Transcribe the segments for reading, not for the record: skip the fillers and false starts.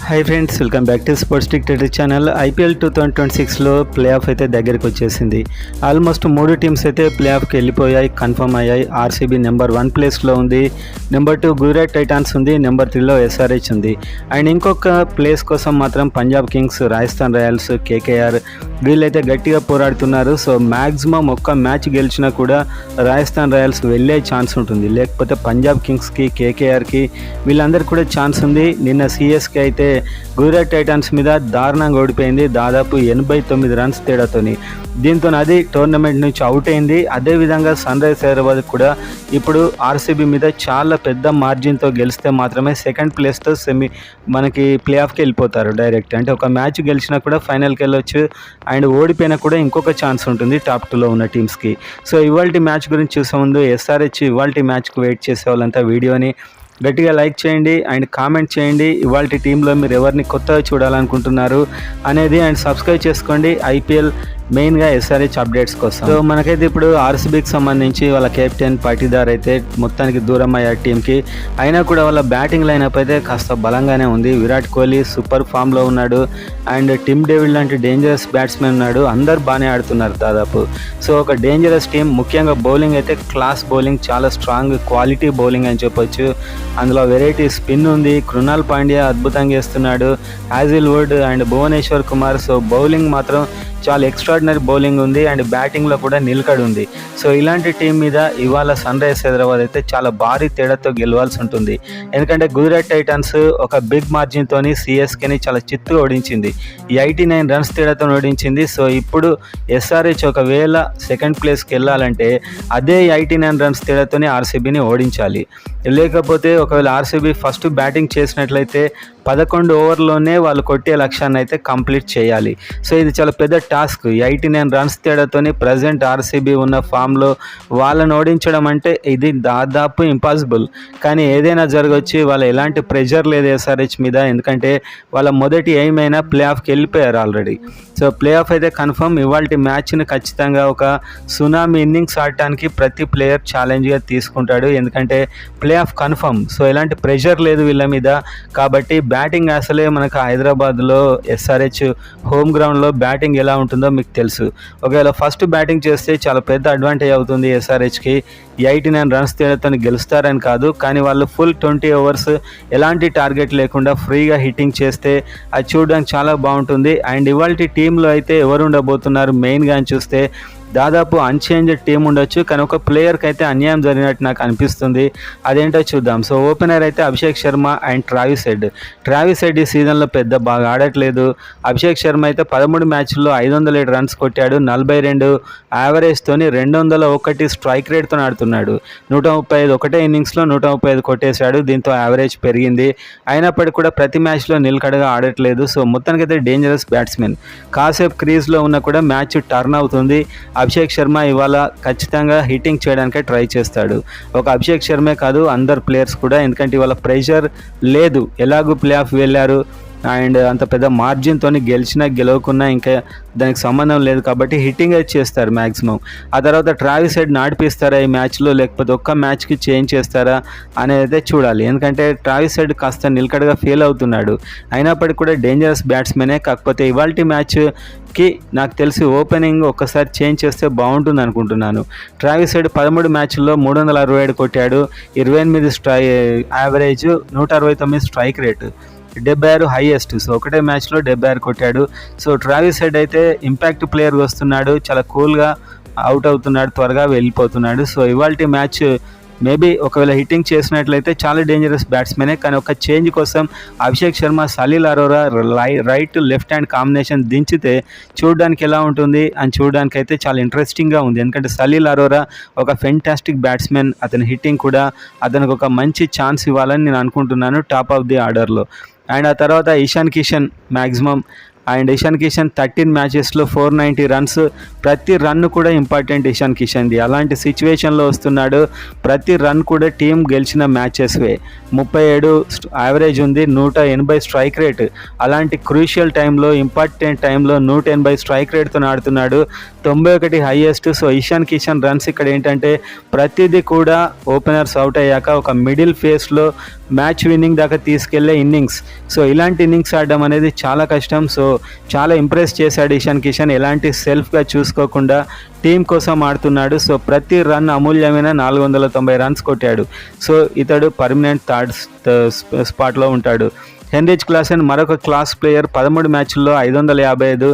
Hi friends, welcome back to sports ticket channel. IPL 2026లో play off అయితే దగ్గరికి వచ్చేసింది. ఆల్మోస్ట్ 3 టీమ్స్ అయితే ప్లే ఆఫ్కి వెళ్ళిపోయాయి, కన్ఫర్మ్ అయ్యాయి. ఆర్సీబీ నెంబర్ 1 ప్లేస్లో ఉంది, నెంబర్ 2 గుజరాత్ టైటాన్స్ ఉంది, నెంబర్ 3లో ఎస్ఆర్హెచ్ ఉంది. అండ్ ఇంకొక ప్లేస్ కోసం మాత్రం Punjab Kings, Rajasthan Royals, KKR వీళ్ళైతే గట్టిగా పోరాడుతున్నారు. సో మ్యాక్సిమం ఒక్క మ్యాచ్ గెలిచినా కూడా రాజస్థాన్ రాయల్స్ వెళ్ళే ఛాన్స్ ఉంటుంది, లేకపోతే పంజాబ్ కింగ్స్కి, కేకేఆర్కి వీళ్ళందరికీ కూడా ఛాన్స్ ఉంది. నిన్న సిఎస్కే అయితే గుజరాత్ టైటాన్స్ మీద దారుణంగా ఓడిపోయింది, దాదాపు 89 రన్స్ తేడాతోని. దీంతో అది టోర్నమెంట్ నుంచి అవుట్ అయింది. అదేవిధంగా సన్ రైజర్స్ హైదరాబాద్ కూడా ఇప్పుడు ఆర్సీబీ మీద చాలా పెద్ద మార్జిన్తో గెలిస్తే మాత్రమే సెకండ్ ప్లేస్తో మనకి ప్లే ఆఫ్కి వెళ్ళిపోతారు డైరెక్ట్. అంటే ఒక మ్యాచ్ గెలిచినా కూడా ఫైనల్కి వెళ్ళొచ్చు, అండ్ ఓడిపోయినా కూడా ఇంకొక ఛాన్స్ ఉంటుంది టాప్ 2లో ఉన్న టీమ్స్కి. సో ఇవాల్టి మ్యాచ్ గురించి చూసే ముందు ఎస్ఆర్హెచ్ ఇవాల్టి మ్యాచ్కి వెయిట్ చేసే వాళ్ళంతా వీడియోని గట్టిగా లైక్ చేయండి అండ్ కామెంట్ చేయండి. ఇవాల్టి టీంలో మీరు ఎవరిని కొత్తగా చూడాలనుకుంటున్నారు అనేది, అండ్ సబ్స్క్రైబ్ చేసుకోండి ఐపీఎల్ మెయిన్గా ఎస్ఆర్హెచ్ అప్డేట్స్ కోసం. సో మనకైతే ఇప్పుడు ఆర్సీబీకి సంబంధించి వాళ్ళ కెప్టెన్ పాటీదార్ అయితే మొత్తానికి దూరం అయ్యారు టీంకి. అయినా కూడా వాళ్ళ బ్యాటింగ్ లైనప్ అయితే కాస్త బలంగానే ఉంది. విరాట్ కోహ్లీ సూపర్ ఫామ్లో ఉన్నాడు, అండ్ టిమ్ డేవిడ్ లాంటి డేంజరస్ బ్యాట్స్మెన్ ఉన్నాడు. అందరు బాగానే ఆడుతున్నారు దాదాపు. సో ఒక డేంజరస్ టీం. ముఖ్యంగా బౌలింగ్ అయితే క్లాస్ బౌలింగ్, చాలా స్ట్రాంగ్ క్వాలిటీ బౌలింగ్ అని చెప్పొచ్చు. అందులో వెరైటీ స్పిన్ ఉంది. కృణాల్ పాండ్యా అద్భుతంగా చేస్తున్నాడు, Hazlewood and Bhuvneshwar Kumar. So bowling మాత్రం చాలా ఎక్స్ట్రాడినరీ బౌలింగ్ ఉంది, అండ్ బ్యాటింగ్లో కూడా నిలకడ ఉంది. సో ఇలాంటి టీం మీద ఇవాళ సన్ రైజర్స్ హైదరాబాద్ అయితే చాలా భారీ తేడాతో గెలవాల్సి ఉంటుంది. ఎందుకంటే గుజరాత్ టైటాన్స్ ఒక బిగ్ మార్జిన్తో సిఎస్కేని చాలా చిత్తుగా ఓడించింది, 89 రన్స్ తేడాతో ఓడించింది. సో ఇప్పుడు ఎస్ఆర్హెచ్ ఒకవేళ సెకండ్ ప్లేస్కి వెళ్ళాలంటే అదే 89 రన్స్ తేడాతోనే ఆర్సీబీని ఓడించాలి. లేకపోతే ఒకవేళ ఆర్సీబీ ఫస్ట్ బ్యాటింగ్ చేసినట్లయితే 11 ఓవర్లోనే వాళ్ళు కొట్టే లక్ష్యాన్ని అయితే కంప్లీట్ చేయాలి. సో ఇది చాలా పెద్ద టాస్క్. 89 రన్స్ తేడాతోని ప్రజెంట్ ఆర్సీబీ ఉన్న ఫామ్లో వాళ్ళని ఓడించడం అంటే ఇది దాదాపు ఇంపాసిబుల్. కానీ ఏదైనా జరగవచ్చు. వాళ్ళ ఎలాంటి ప్రెషర్ లేదు ఎస్ఆర్హెచ్ మీద, ఎందుకంటే వాళ్ళ మొదటి ఎయిమ్ అయినా ప్లే ఆఫ్కి వెళ్ళిపోయారు ఆల్రెడీ. సో ప్లే ఆఫ్ అయితే కన్ఫర్మ్. ఇవాళ మ్యాచ్ని ఖచ్చితంగా ఒక సునామీ ఇన్నింగ్స్ ఆడటానికి ప్రతి ప్లేయర్ ఛాలెంజ్గా తీసుకుంటాడు, ఎందుకంటే ప్లే ఆఫ్ కన్ఫర్మ్. సో ఎలాంటి ప్రెషర్ లేదు వీళ్ళ మీద. కాబట్టి బ్యాటింగ్ అసలే మనకు హైదరాబాద్లో ఎస్ఆర్హెచ్ హోమ్ గ్రౌండ్లో బ్యాటింగ్ ఎలా ఉంటుందో మీకు తెలుసు. ఒకవేళ ఫస్ట్ బ్యాటింగ్ చేస్తే చాలా పెద్ద అడ్వాంటేజ్ అవుతుంది ఎస్ఆర్హెచ్కి. 89 రన్స్ తేడాతో గెలుస్తారని కాదు, కానీ వాళ్ళు ఫుల్ 20 ఓవర్స్ ఎలాంటి టార్గెట్ లేకుండా ఫ్రీగా హిట్టింగ్ చేస్తే అది చూడడానికి చాలా బాగుంటుంది. అండ్ ఇవాళ టీంలో అయితే ఎవరు ఉండబోతున్నారు మెయిన్గా అని చూస్తే దాదాపు అన్చేంజ్డ్ టీం ఉండొచ్చు, కానీ ఒక ప్లేయర్కి అయితే అన్యాయం జరిగినట్టు నాకు అనిపిస్తుంది. అదేంటో చూద్దాం. సో ఓపెనర్ అయితే Abhishek Sharma and Travis head ఈ సీజన్లో పెద్ద బాగా ఆడట్లేదు. అభిషేక్ శర్మ అయితే 13 మ్యాచ్ల్లో 507 రన్స్ కొట్టాడు, 42 యావరేజ్తోని, 201 స్ట్రైక్ రేట్తో ఆడుతున్నాడు. 135 ఒకటే ఇన్నింగ్స్లో 135 కొట్టేశాడు. దీంతో యావరేజ్ పెరిగింది. అయినప్పటికీ కూడా ప్రతి మ్యాచ్లో నిలకడగా ఆడట్లేదు. సో మొత్తానికైతే డేంజరస్ బ్యాట్స్మెన్. కాసేపు క్రీజ్లో ఉన్నా కూడా మ్యాచ్ టర్న్ అవుతుంది. అభిషేక్ శర్మ ఇవాళ ఖచ్చితంగా హిట్టింగ్ చేయడానికే ట్రై చేస్తాడు. ఒక అభిషేక్ శర్మే కాదు, అందరు ప్లేయర్స్ కూడా, ఎందుకంటే ఇవాళ ప్రెషర్ లేదు. ఎలాగూ ప్లే ఆఫ్ వెళ్ళారు, అండ్ అంత పెద్ద మార్జిన్తో గెలిచినా గెలవకున్నా ఇంకా దానికి సంబంధం లేదు, కాబట్టి హిట్టింగ్ అయితే చేస్తారు మ్యాక్సిమం. ఆ తర్వాత ట్రావిస్ హెడ్ నాడిపిస్తారా ఈ మ్యాచ్లో, లేకపోతే ఒక్క మ్యాచ్కి చేంజ్ చేస్తారా అనేది అయితే చూడాలి. ఎందుకంటే ట్రావిస్ హెడ్ కాస్త నిలకడగా ఫెయిల్ అవుతున్నాడు. అయినప్పటికీ కూడా డేంజరస్ బ్యాట్స్మెనే. కాకపోతే ఇవాల్టి మ్యాచ్కి నాకు తెలిసి ఓపెనింగ్ ఒక్కసారి చేంజ్ చేస్తే బాగుంటుంది అనుకుంటున్నాను. ట్రావిస్ హెడ్ 13 మ్యాచ్ల్లో 367 కొట్టాడు, 28 average, 169 strike rate, 76 highest. So ఒకటే మ్యాచ్లో 76 కొట్టాడు. సో ట్రావిస్ హెడ్ అయితే ఇంపాక్ట్ ప్లేయర్ వస్తున్నాడు, చాలా కూల్గా అవుట్ అవుతున్నాడు, త్వరగా వెళ్ళిపోతున్నాడు. సో ఇవాల్టి మ్యాచ్ మేబీ ఒకవేళ హిట్టింగ్ చేసినట్లయితే చాలా డేంజరస్ బ్యాట్స్మెనే, కానీ ఒక చేంజ్ కోసం Abhishek Sharma, Salil Arora right left hand combination దించితే చూడడానికి ఎలా ఉంటుంది అని చూడడానికి అయితే చాలా ఇంట్రెస్టింగ్గా ఉంది. ఎందుకంటే సలీల్ అరోరా ఒక ఫెంటాస్టిక్ బ్యాట్స్మెన్, అతని హిట్టింగ్ కూడా అతనికి ఒక మంచి ఛాన్స్ ఇవ్వాలని నేను అనుకుంటున్నాను టాప్ ఆఫ్ ది ఆర్డర్లో. అండ్ ఆ తర్వాత Ishan Kishan maximum, and Ishan Kishan 13 మ్యాచెస్లో 490 runs. ప్రతి రన్ కూడా ఇంపార్టెంట్ ఇషాన్ కిషన్ది. అలాంటి సిచ్యువేషన్లో వస్తున్నాడు. ప్రతి రన్ కూడా టీం గెలిచిన మ్యాచెస్వే. 37 యావరేజ్ ఉంది, 180 స్ట్రైక్ రేట్. అలాంటి క్రూషియల్ టైంలో, ఇంపార్టెంట్ టైంలో 180 స్ట్రైక్ రేట్తో ఆడుతున్నాడు, 91 highest. So Ishan Kishan runs ఇక్కడ ఏంటంటే ప్రతిదీ కూడా ఓపెనర్స్ అవుట్ అయ్యాక ఒక మిడిల్ ఫేస్లో మ్యాచ్ విన్నింగ్ దాకా తీసుకెళ్లే ఇన్నింగ్స్. సో ఇలాంటి ఇన్నింగ్స్ ఆడడం అనేది చాలా కష్టం. సో చాలా ఇంప్రెస్ చేశాడు ఇషాన్ కిషన్. ఎలాంటి సెల్ఫ్గా చూసుకోకుండా టీం కోసం ఆడుతున్నాడు. సో ప్రతి రన్ అమూల్యమైన 490 రన్స్ కొట్టాడు. సో ఇతడు పర్మనెంట్ థర్డ్ స్పాట్లో ఉంటాడు. హెన్రిచ్ క్లాసెన్ మరొక క్లాస్ ప్లేయర్. 13 మ్యాచ్ల్లో 555,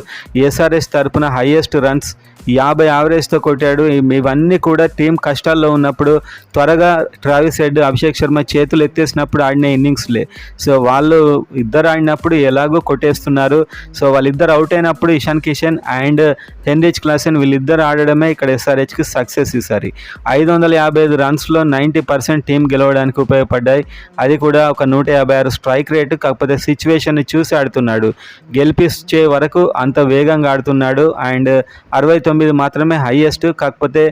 ఎస్ఆర్హెచ్ తరపున హైయెస్ట్ రన్స్ 50 యావరేజ్తో కొట్టాడు. ఇవన్నీ కూడా టీం కష్టాల్లో ఉన్నప్పుడు త్వరగా ట్రావిస్ హెడ్, అభిషేక్ శర్మ చేతులు ఎత్తేసినప్పుడు ఆడిన ఇన్నింగ్స్లే. సో వాళ్ళు ఇద్దరు ఆడినప్పుడు ఎలాగో కొట్టేస్తున్నారు. సో వాళ్ళిద్దరు అవుట్ అయినప్పుడు Ishan Kishan and Heinrich Klaasen వీళ్ళిద్దరు ఆడడమే ఇక్కడ ఎస్ఆర్హెచ్కి సక్సెస్ ఈసారి. 555 రన్స్లో 90% టీం గెలవడానికి ఉపయోగపడ్డాయి. అది కూడా ఒక 156 స్ట్రైక్ రేటు. కాకపోతే సిచ్యువేషన్ని చూసి ఆడుతున్నాడు. గెలిపించే వరకు అంత వేగంగా ఆడుతున్నాడు. అండ్ 69 మాత్రమే హైయెస్ట్. కాకపోతే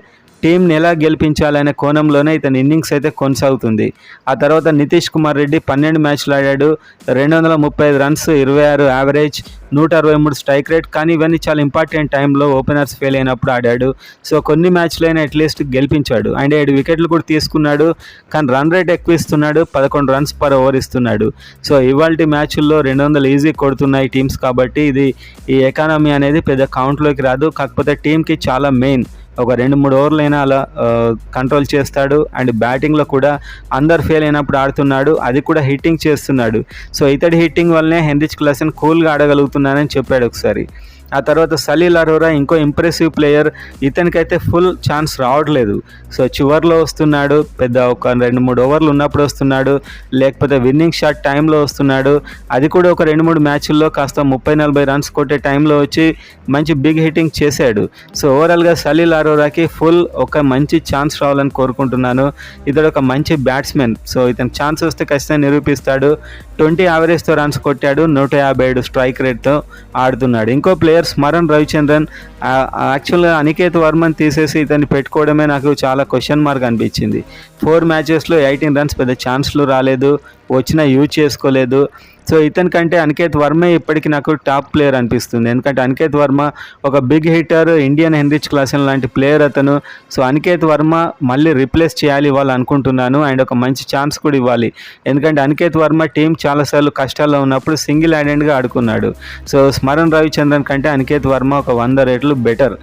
టీంని ఎలా గెలిపించాలనే కోణంలోనే ఇతని ఇన్నింగ్స్ అయితే కొనసాగుతుంది. ఆ తర్వాత నితీష్ కుమార్ రెడ్డి 12 మ్యాచ్లు ఆడాడు. 235 రన్స్, 26 యావరేజ్, 163 స్ట్రైక్ రేట్. కానీ ఇవన్నీ చాలా ఇంపార్టెంట్ టైంలో ఓపెనర్స్ ఫెయిల్ అయినప్పుడు ఆడాడు. సో కొన్ని మ్యాచ్లైనా అట్లీస్ట్ గెలిపించాడు. అండ్ 7 వికెట్లు కూడా తీసుకున్నాడు. కానీ రన్ రేట్ ఎక్కువ ఇస్తున్నాడు, 11 రన్స్ పర్ ఓవర్ ఇస్తున్నాడు. సో ఇవాల్టి మ్యాచ్ల్లో 200 ఈజీ కొడుతున్నాయి టీమ్స్. కాబట్టి ఈ ఎకానమీ అనేది పెద్ద కౌంట్లోకి రాదు. కాకపోతే టీంకి చాలా మెయిన్. ఒక 2-3 ఓవర్లైనా అలా కంట్రోల్ చేస్తాడు. అండ్ బ్యాటింగ్లో కూడా అందరు ఫెయిల్ అయినప్పుడు ఆడుతున్నాడు. అది కూడా హిట్టింగ్ చేస్తున్నాడు. సో ఇతడి హిట్టింగ్ వల్లనే హెన్రిచ్ క్లాసెన్ కూల్గా ఆడగలుగుతున్నానని చెప్పాడు ఒకసారి. ఆ తర్వాత సలీల్ అరోరా ఇంకో ఇంప్రెసివ్ ప్లేయర్. ఇతనికైతే ఫుల్ ఛాన్స్ రావట్లేదు. సో చివర్లో వస్తున్నాడు, పెద్ద ఒక 2-3 ఓవర్లు ఉన్నప్పుడు వస్తున్నాడు, లేకపోతే విన్నింగ్ షాట్ టైంలో వస్తున్నాడు. అది కూడా ఒక 2-3 మ్యాచ్ల్లో కాస్త 30-40 రన్స్ కొట్టే టైంలో వచ్చి మంచి బిగ్ హిట్టింగ్ చేశాడు. సో ఓవరాల్గా సలీల్ అరోరాకి ఫుల్ ఒక మంచి ఛాన్స్ రావాలని కోరుకుంటున్నాను. ఇతడు ఒక మంచి బ్యాట్స్మెన్. సో ఇతను ఛాన్స్ వస్తే ఖచ్చితంగా నిరూపిస్తాడు. 20 యావరేజ్తో రన్స్ కొట్టాడు, 157 స్ట్రైక్ రేట్తో ఆడుతున్నాడు. ఇంకో ప్లేయర్ స్మరణ్ రవిచంద్రన్. యాక్చువల్గా అనికేత్ వర్మని తీసేసి ఇతన్ని పెట్టుకోవడమే నాకు చాలా క్వశ్చన్ మార్క్ అనిపించింది. 4 మ్యాచెస్లో 18 రన్స్, పెద్ద ఛాన్స్లు రాలేదు, వచ్చినా యూజ్ చేసుకోలేదు. సో ఇతని కంటే అనికేత్ వర్మే ఇప్పటికీ నాకు టాప్ ప్లేయర్ అనిపిస్తుంది. ఎందుకంటే అనికేత్ వర్మ ఒక big hitter, Indian Heinrich Klaasen లాంటి ప్లేయర్ అతను. సో అనికేత్ వర్మ మళ్ళీ రిప్లేస్ చేయాలి ఇవ్వాలి అనుకుంటున్నాను. అండ్ ఒక మంచి ఛాన్స్ కూడా ఇవ్వాలి. ఎందుకంటే అనికేత్ వర్మ టీం చాలాసార్లు కష్టాల్లో ఉన్నప్పుడు సింగిల్ హ్యాండెడ్గా ఆడుకున్నాడు. సో స్మరణ్ రవిచంద్రన్ కంటే అనికేత్ వర్మ ఒక 100 రెట్లు బెటర్.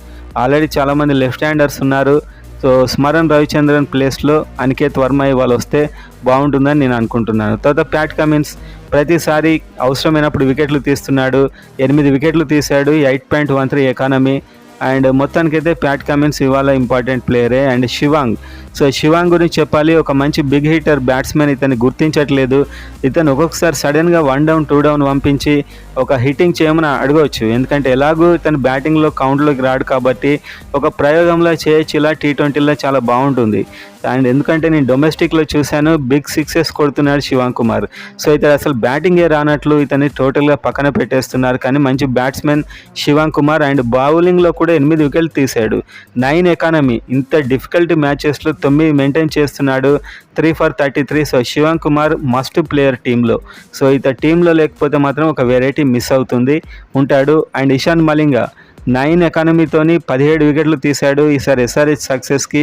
ఆల్రెడీ చాలామంది లెఫ్ట్ హ్యాండర్స్ ఉన్నారు. సో స్మరణ్ రవిచంద్రన్ ప్లేస్లో అనికేత్ వర్మ ఇవాళ వస్తే బాగుంటుందని నేను అనుకుంటున్నాను. తర్వాత ప్యాట్ కమిన్స్ ప్రతిసారి అవసరమైనప్పుడు వికెట్లు తీస్తున్నాడు. 8 వికెట్లు తీశాడు, 8.13 ఎకానమీ. అండ్ మొత్తానికైతే ప్యాట్ కమిన్స్ ఇవాళ ఇంపార్టెంట్ ప్లేయరే. అండ్ శివాంగ్ గురించి చెప్పాలి. ఒక మంచి బిగ్ హిట్టర్ బ్యాట్స్మెన్. ఇతన్ని గుర్తించట్లేదు. ఇతను ఒక్కొక్కసారి సడన్గా 1 డౌన్ 2 డౌన్ పంపించి ఒక హిట్టింగ్ చేయమని అడగవచ్చు. ఎందుకంటే ఎలాగూ ఇతను బ్యాటింగ్లో కౌంట్లోకి రాడు కాబట్టి ఒక ప్రయోగంలో చేయొచ్చు. ఇలా T20లో చాలా బాగుంటుంది. అండ్ ఎందుకంటే నేను డొమెస్టిక్లో చూశాను, బిగ్ 6 కొడుతున్నాడు శివాంగ్ కుమార్. సో ఇతను అసలు బ్యాటింగే రానట్లు ఇతన్ని టోటల్గా పక్కన పెట్టేస్తున్నారు. కానీ మంచి బ్యాట్స్మెన్ శివాంగ్ కుమార్. అండ్ బౌలింగ్లో కూడా 8 వికెట్లు తీశాడు, 9 ఎకానమీ. ఇంత డిఫికల్ట్ మ్యాచెస్లో 9 మెయింటైన్ చేస్తున్నాడు, 3 for 33. So Shivang Kumar must player టీంలో. సో ఇతను టీంలో లేకపోతే మాత్రం ఒక వెరైటీ మిస్ అవుతుంది ఉంటాడు. అండ్ ఇషాన్ మలింగా 9 ఎకానమీతోని 17 వికెట్లు తీశాడు. ఈసారి ఎస్ఆర్హెచ్ సక్సెస్కి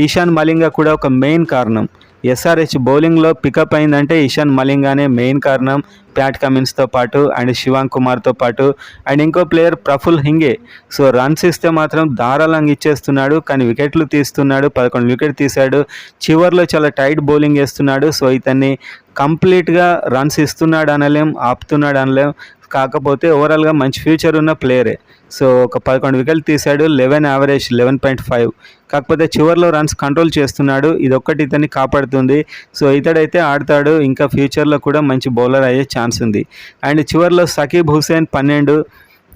ఇషాన్ మలింగా కూడా ఒక మెయిన్ కారణం. ఎస్ఆర్హెచ్ బౌలింగ్లో పికప్ అయిందంటే ఇషాన్ మలింగానే మెయిన్ కారణం, ప్యాట్ కమిన్స్తో పాటు అండ్ శివాంగ్ కుమార్తో పాటు. అండ్ ఇంకో player Praful Hinge. So runs ఇస్తే మాత్రం ధారాళంగా ఇచ్చేస్తున్నాడు, కానీ వికెట్లు తీస్తున్నాడు. 11 వికెట్ తీశాడు. చివర్లో చాలా టైట్ బౌలింగ్ వేస్తున్నాడు. సో ఇతన్ని కంప్లీట్గా రన్స్ ఇస్తున్నాడు అనలేం, ఆపుతున్నాడు అనలేం. కాకపోతే ఓవరాల్గా మంచి ఫ్యూచర్ ఉన్న ప్లేయరే. సో ఒక 11 వికెట్లు తీశాడు, 11 యావరేజ్, 11.5. కాకపోతే చివర్లో రన్స్ కంట్రోల్ చేస్తున్నాడు. ఇదొక్కటి ఇతన్ని కాపాడుతుంది. సో ఇతడైతే ఆడతాడు, ఇంకా ఫ్యూచర్లో కూడా మంచి బౌలర్ అయ్యే ఛాన్స్ ఉంది. అండ్ చివర్లో సకీబ్ హుసేన్ 12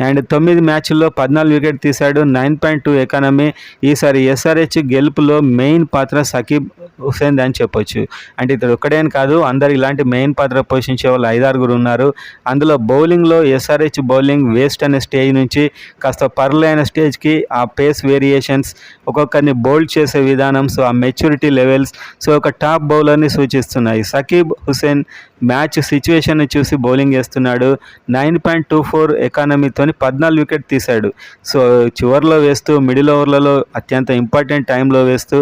అండ్ 9 మ్యాచ్ల్లో 14 వికెట్ తీశాడు, 9.2 ఎకానమీ. ఈసారి ఎస్ఆర్హెచ్ గెలుపులో మెయిన్ పాత్ర సకీబ్ హుసేన్ అని చెప్పొచ్చు. అంటే ఇతడు ఒక్కడేని కాదు, అందరు ఇలాంటి మెయిన్ పాత్ర పోషించే వాళ్ళు 5-6 ఉన్నారు. అందులో బౌలింగ్లో ఎస్ఆర్హెచ్ బౌలింగ్ వేస్ట్ అనే స్టేజ్ నుంచి కాస్త పర్లైన స్టేజ్కి ఆ పేస్ వేరియేషన్స్, ఒక్కొక్కరిని బౌల్డ్ చేసే విధానం, సో ఆ మెచ్యూరిటీ లెవెల్స్, సో ఒక టాప్ బౌలర్ని సూచిస్తున్నాయి. సకీబ్ హుసేన్ మ్యాచ్ సిచ్యువేషన్ చూసి బౌలింగ్ వేస్తున్నాడు. 9.24 ఎకానమీతో 14 వికెట్ తీశాడు. సో చివర్లో వేస్తూ, మిడిల్ ఓవర్లలో అత్యంత ఇంపార్టెంట్ టైంలో వేస్తూ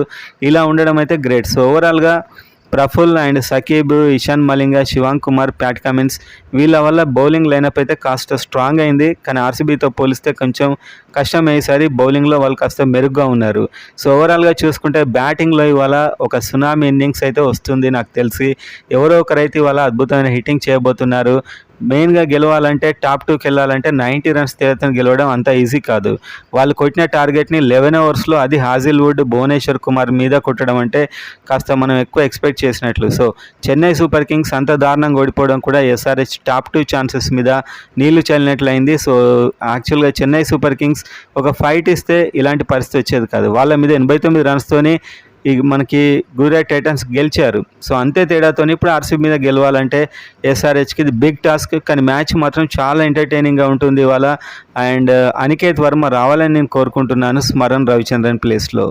ఇలా ఉండడం అయితే గ్రేట్. సో ఓవరాల్గా Praful and Sakib, Eshan Malinga, Shivang Kumar, Pat Cummins వీళ్ళ వల్ల బౌలింగ్ లైనప్ అయితే కాస్త స్ట్రాంగ్ అయింది. కానీ ఆర్సీబీతో పోలిస్తే కొంచెం కష్టం అయ్యేసరి బౌలింగ్లో వాళ్ళు కాస్త మెరుగ్గా ఉన్నారు. సో ఓవరాల్గా చూసుకుంటే బ్యాటింగ్లో ఇవాళ ఒక సునామీ ఇన్నింగ్స్ అయితే వస్తుంది నాకు తెలిసి. ఎవరో ఒకరైతే ఇవాళ అద్భుతమైన హిట్టింగ్ చేయబోతున్నారు. మెయిన్గా గెలవాలంటే టాప్ 2కి వెళ్ళాలంటే 90 రన్స్ తేడాతో గెలవడం అంత ఈజీ కాదు. వాళ్ళు కొట్టిన టార్గెట్ని 11 ఓవర్స్లో అది హాజిల్వుడ్, భువనేశ్వర్ కుమార్ మీద కొట్టడం అంటే కాస్త మనం ఎక్కువ ఎక్స్పెక్ట్ చేసినట్లు. సో చెన్నై సూపర్ కింగ్స్ అంత దారుణంగా ఓడిపోవడం కూడా ఎస్ఆర్హెచ్ టాప్ 2 ఛాన్సెస్ మీద నీళ్లు చల్లినట్లయింది. సో యాక్చువల్గా చెన్నై సూపర్ కింగ్స్ ఒక ఫైట్ ఇస్తే ఇలాంటి పరిస్థితి వచ్చేది కాదు. వాళ్ళ మీద 89 రన్స్తోని మనకి గుజరాత్ టైటన్స్ గెలిచారు. సో అంతే తేడాతో ఇప్పుడు ఆర్సీబీ మీద గెలవాలంటే ఎస్ఆర్హెచ్కి ఇది బిగ్ టాస్క్. కానీ మ్యాచ్ మాత్రం చాలా ఎంటర్టైనింగ్గా ఉంటుంది ఇవాళ. అండ్ అనికేత్ వర్మ రావాలని నేను కోరుకుంటున్నాను స్మరణ్ రవిచంద్రన్ ప్లేస్లో.